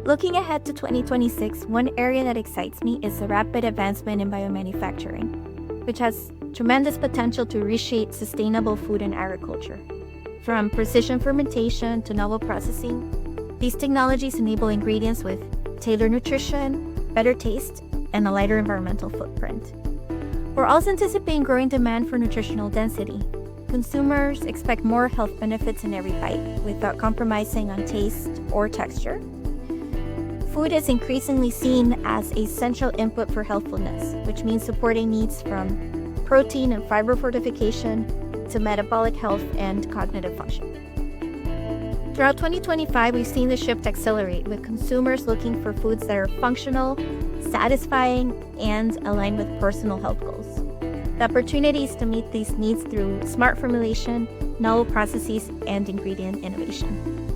Looking ahead to 2026, one area that excites me is the rapid advancement in biomanufacturing, which has tremendous potential to reshape sustainable food and agriculture. From precision fermentation to novel processing, these technologies enable ingredients with tailored nutrition, better taste, and a lighter environmental footprint. We're also anticipating growing demand for nutritional density. Consumers expect more health benefits in every bite without compromising on taste or texture. Food is increasingly seen as a central input for healthfulness, which means supporting needs from protein and fiber fortification to metabolic health and cognitive function. Throughout 2025, we've seen the shift accelerate, with consumers looking for foods that are functional, satisfying, and aligned with personal health goals. The opportunities to meet these needs through smart formulation, novel processes, and ingredient innovation.